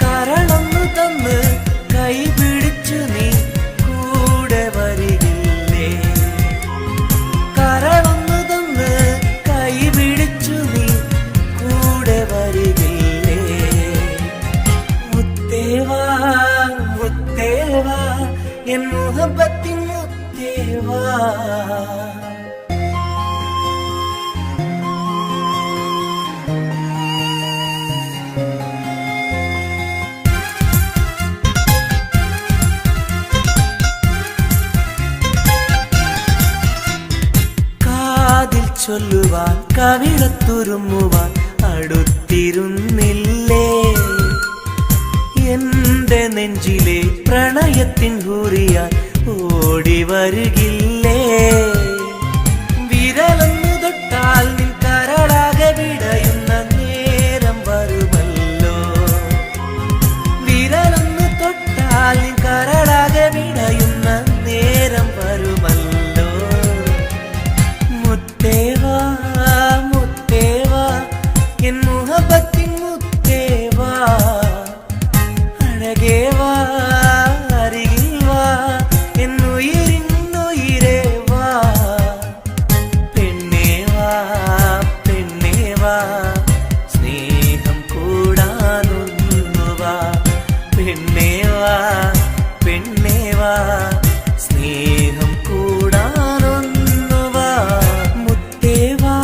കരളൊന്നു തന്ന് കൈ പിടിച്ചു നീ കൂടെ വരികില്ലേ കരളൊന്നു തന്ന് കൈ പിടിച്ചു നീ കൂടെ വരികില്ലേ മുത്തേവാ മുത്തേവാ എൻ മുഹബത്തിൻ മുത്തേവാ ചുംബിക്കുവാൻ കവിളത്തുരുമ്മുവാൻ അടുത്തിരുന്നില്ലേ? എന്റെ നെഞ്ചിലെ പ്രണയത്തിൻ ഹൂറിയാൻ ഓടി വരുകില്ലേ? വിരലൊന്നു തൊട്ടാൽ നിൻ കരളാകെ വിടയുന്ന നേരം വരുമല്ലോ. വിരലൊന്നു തൊട്ടാൽ നിൻ കരളാകെ വിടയുന്ന നേരം വരുമല്ലോ. മുത്തേവാ മുത്തേവാ എൻ മുഹബത്തിൻ മുത്തേവാ, അഴകേവാ അരികിൽ വാ എന്നുയിരിന്നുയിരേ വാ. പെണ്ണേവാ പെണ്ണേവാ സ്നേഹം കൂടാനൊന്നുവാ. പെണ്ണേവാ പെണ്ണേവാ സ്നേഹം കൂടാനൊന്നുവാ. മുത്തേവാ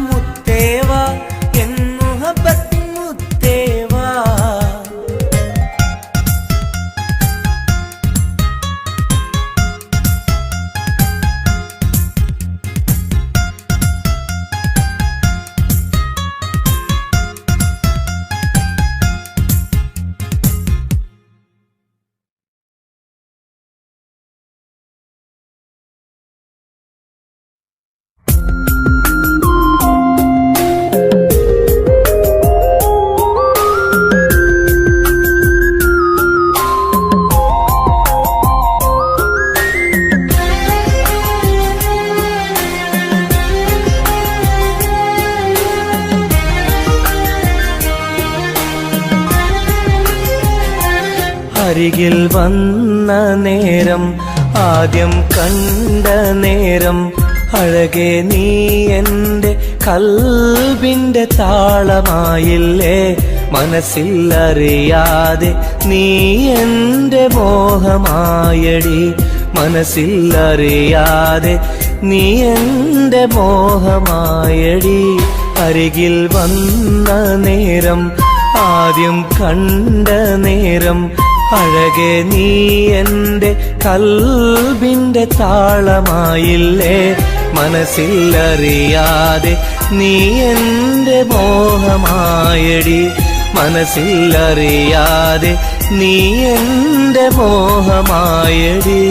മുത്തേവാ എൻ മുഹബത്തിൻ മുത്തേവാ. അരികിൽ വന്ന നേരം, ആദ്യം കണ്ട നേരം, അഴകെ നീ എൻ്റെ കൽബിൻ്റെ താളമായില്ലേ? മനസ്സിലറിയാതെ നീ എൻ്റെ മോഹമായടി. മനസ്സിലറിയാതെ നീ എൻ്റെ മോഹമായടി. അരികിൽ വന്ന നേരം, ആദ്യം കണ്ട നേരം, അഴകെ നീ എൻ്റെ കൽബിൻ്റെ താളമായില്ലേ? മനസ്സിലറിയാതെ നീ എൻ്റെ മോഹമായടി. മനസ്സിലറിയാതെ നീ എൻ്റെ മോഹമായടി.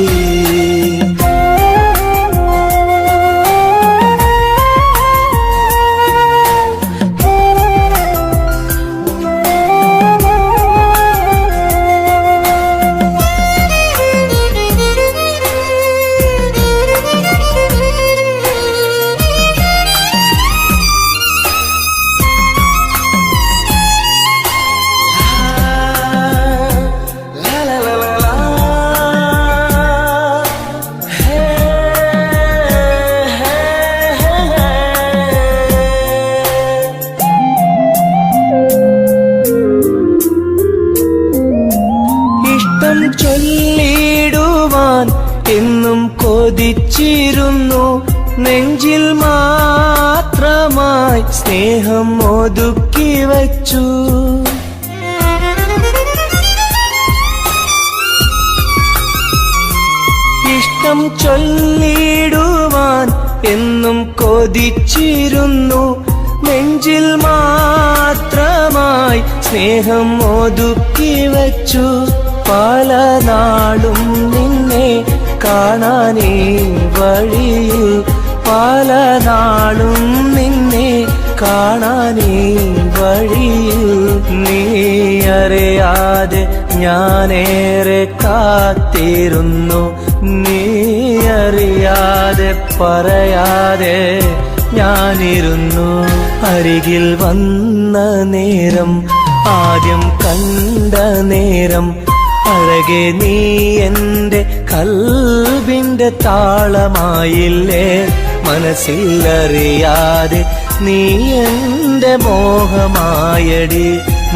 ചൊല്ലിടുവാൻ എന്നും കൊതിച്ചിരുന്നു, നെഞ്ചിൽ മാത്രമായി സ്നേഹം ഒതുക്കി വച്ചു. ഇഷ്ടം ചൊല്ലിടുവാൻ എന്നും കൊതിച്ചിരുന്നു, നെഞ്ചിൽ മാത്രമായി സ്നേഹം ഒതുക്കി വച്ചു. പല നാളും നിന്നെ കാണാനേ വഴിയിൽ, പല നാളും നിന്നെ കാണാനേ വഴിയിൽ. നീ അറിയാതെ ഞാനേറെ കാത്തിരുന്നു, നീ അറിയാതെ പറയാതെ ഞാനിരുന്നു. അരികിൽ വന്ന നേരം, ആദ്യം കണ്ട നേരം, അഴകെ നീ എൻ്റെ കൽബിൻ്റെ താളമായില്ലേ? മനസ്സിലറിയാതെ നീ എൻ്റെ മോഹമായടി.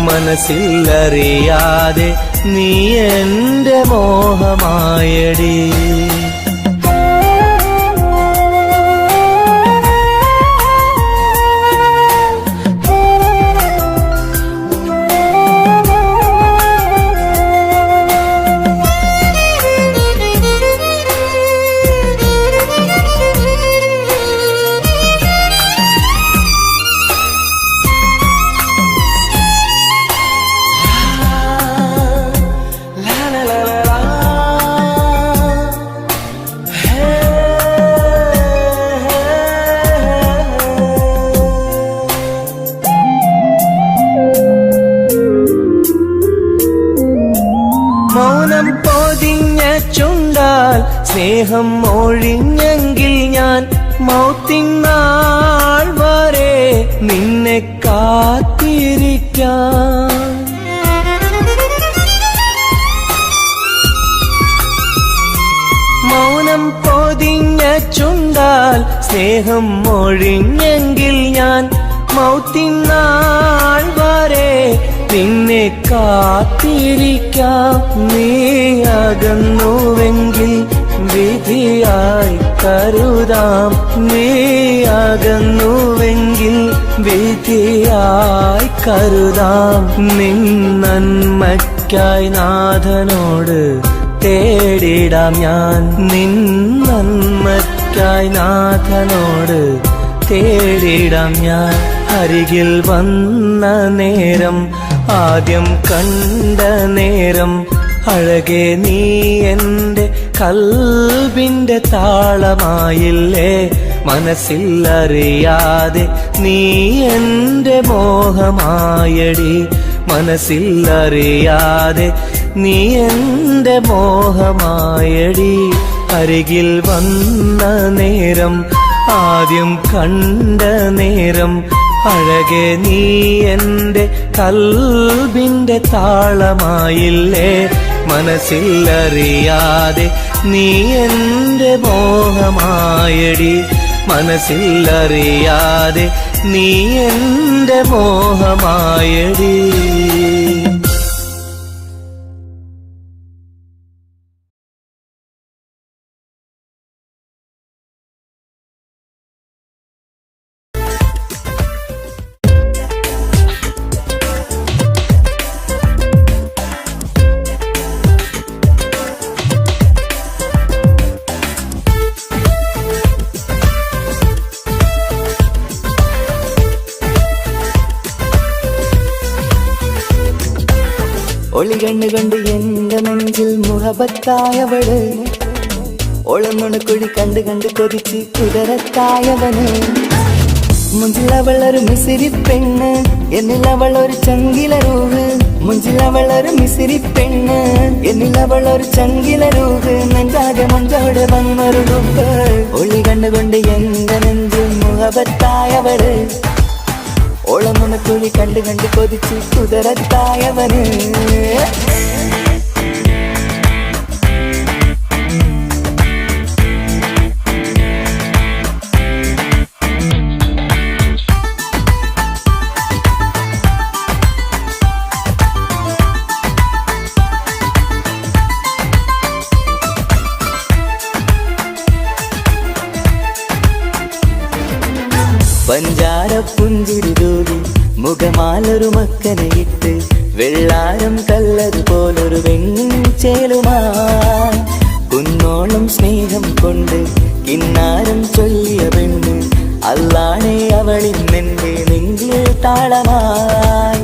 മനസ്സിലറിയാതെ നീ എൻ്റെ മോഹമായടി. മൗനം പൊതിഞ്ഞ ചുണ്ടാൽ സ്നേഹം ഒഴിഞ്ഞെങ്കിൽ ഞാൻ മൗത്തിനാൾ വരെ നിന്നെ കാത്തിരിക്കാം. മൗനം പൊതിഞ്ഞ ചുണ്ടാൽ സ്നേഹം ഒഴിഞ്ഞെങ്കിൽ ഞാൻ മൗത്തിനാൾ വരെ നിന്നെ കാത്തിരിക്കാം. നീ അകന്നുവെങ്കിൽ വിധിയായി കരുതാം. നീ അകന്നുവെങ്കിൽ വിധിയായി കരുതാം. നിൻ നന്മയ്ക്കായി നാഥനോട് തേടിടാം ഞാൻ. നിൻ നന്മയ്ക്കായി നാഥനോട് തേടിടാം ഞാൻ. അരികിൽ വന്ന നേരം, ആദ്യം കണ്ട നേരം, അഴകെ നീ എൻ്റെ കൽബിൻ്റെ താളമായില്ലേ. മനസ്സിലറിയാതെ നീ എൻ്റെ മോഹമായടി. മനസ്സിലറിയാതെ നീ എൻ്റെ മോഹമായടി. അരികിൽ വന്ന നേരം, ആദ്യം കണ്ട നേരം, അഴകെ നീ എൻ്റെ കൽബിൻ്റെ താളമായില്ലേ. മനസ്സിലറിയാതെ നീ എൻ്റെ മോഹമായടി. മനസ്സിലറിയാതെ നീ എൻ്റെ മോഹമായടി. ഒളികണ്ണ് കൊണ്ട് എന്റെ നെഞ്ചിൽ മുഹബത്തായവള്. ഒളന്നുണക്കുഴി കണ്ട് കണ്ട് കൊതിച്ച് കുതിരത്തായവന്. മുഞ്ചിലവളൊരു മിസിരി പെണ്ണ്, എന്നിലവളൊരു ചങ്കിലരൂഹ്. മുഞ്ചിലവളൊരു മിസിരി പെണ്ണ്, എന്നിലവളൊരു ചങ്കിലരൂഹ്. നെഞ്ചാകെ മുഞ്ചോടെ വന്നൊരു ഡുബ്. ഒളികണ്ണ് കൊണ്ട് എന്റെ നെഞ്ചിൽ മുഹബത്തായവള്. ഓളമുണക്കുഴി കണ്ട് കണ്ട് കൊതിച്ച് കുതിരത്തായവന്. പഞ്ചാര പുഞ്ചിരി തൂകി മുഖമാലൊരു മക്കനയിട്ട്, വെള്ളാരം കല്ലതുപോലൊരു വെണ്ണിച്ചേലുമായി. കുന്നോളം സ്നേഹം കൊണ്ട് കിന്നാരം ചൊല്ലിയ പെണ്ണ്, അല്ലാണേ അവളിന്നെന്റെ നെഞ്ചിൽ താളമായി.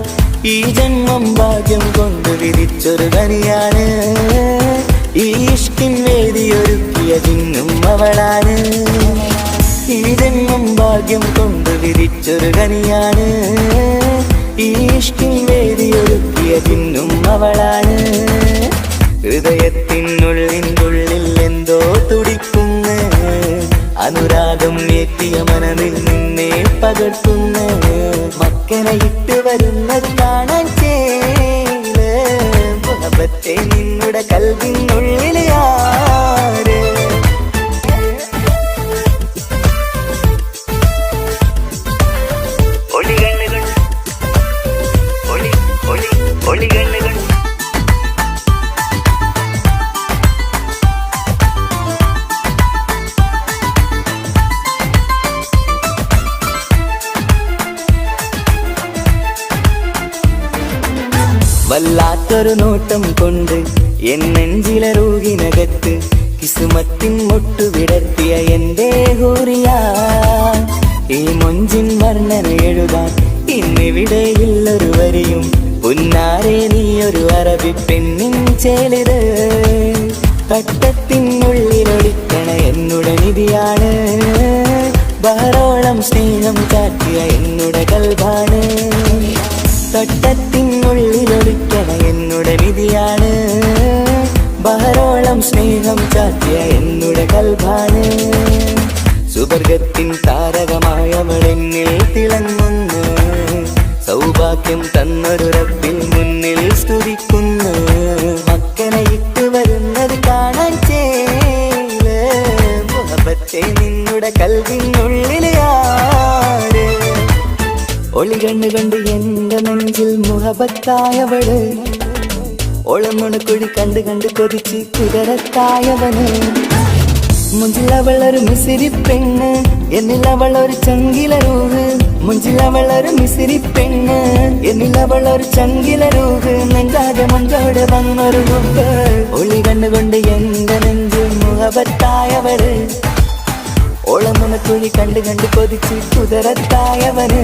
ഈ ജന്മം ഭാഗ്യം കൊണ്ട് വിധിച്ചൊരു കനിയാണ്. ഈ ഇഷ്കിൻ വേദിയൊരുക്കിയ ജിന്നും അവളാണ്. ഈ ജന്മം ഭാഗ്യം കൊണ്ട് വിധിച്ചൊരു കനിയാണ്. ഈ ഇഷ്കിൻ വേദിയൊരുക്കിയ ജിന്നും അവളാണ്. ഹൃദയത്തിനുള്ളിനുള്ളിൽ എന്തോ തുടിക്കുന്ന അനുരാഗം ഏറ്റിയ മനതിൽ നിന്നെ പകർത്തുന്ന മക്കനെ ഇട്ട് വരുന്നത് കാണാൻ ചേല്. മുഹബത്തെ നിന്നുടെ കൽവിനുള്ളിൽ ആര്. വല്ലാത്തൊരു നോട്ടം കൊണ്ട് എൻ നെഞ്ചിലെ റൂഹിനകത്ത് കിസുമത്തിൻ മുട്ടു വിടർത്തിയ എന്റെ ഹൂറിയ. ഈ മൊഞ്ചിൻ വർണ്ണന എഴുതാൻ ഇന്നിവിടെയുള്ളൊരു വരിയും. പുന്നാരെ നീയൊരു അറബി പെണ്ണിൻ ചേലിത്. തട്ടത്തിനുള്ളിലൊളിക്കണ എന്നുടെ നിധിയാണ്. ബഹറോളം സ്നേഹം കാട്ടിയ എന്നുടെ കൽബാണ്. തൊട്ടത്തിനുള്ളിലൊളിക്കണ എന്നുടെ നിധിയാണ് ബഹരോളം സ്നേഹം ചാത്തിയ എന്നുടെ കൽബാണ് സുവർഗത്തിൻ താരകമായവളെന്നിൽ തിളങ്ങുന്നു സൗഭാഗ്യം തന്നൊരു റബ്ബിൽ മുന്നിൽ സ്തുതിക്കുന്നു മക്കനെ ഇട്ട് വരുന്നത് കാണാൻ ചേല് മുഹബത്തെ നിന്നുടെ കൽവിനുള്ളിലെ ആര് ഒളി കണ്ട് എന്റെ നെഞ്ചിൽ മുഹബത്തായവള് ഒളമുണക്കുഴി കണ്ട് കൊതിച്ച് കുതിരത്തായവന് മുഞ്ചിലവളൊരു മിസിരി പെണ്ണ് എന്നിലവളൊരു ചങ്കിലരൂഹ് മുഞ്ചിലവളൊരു മിസിരി പെണ്ണ് എന്നിലവളൊരു ചങ്കിലരൂഹ് നെഞ്ചാകെ മഞ്ചോട് വന്നൊരു മുമ്പ് ഒളി കണ്ടുകൊണ്ട് എന്റെ നെഞ്ചിൽ മുഹബത്തായവര് ഓളമുണക്കുഴി കണ്ട് കൊതിച്ച് കുതിരത്തായവന്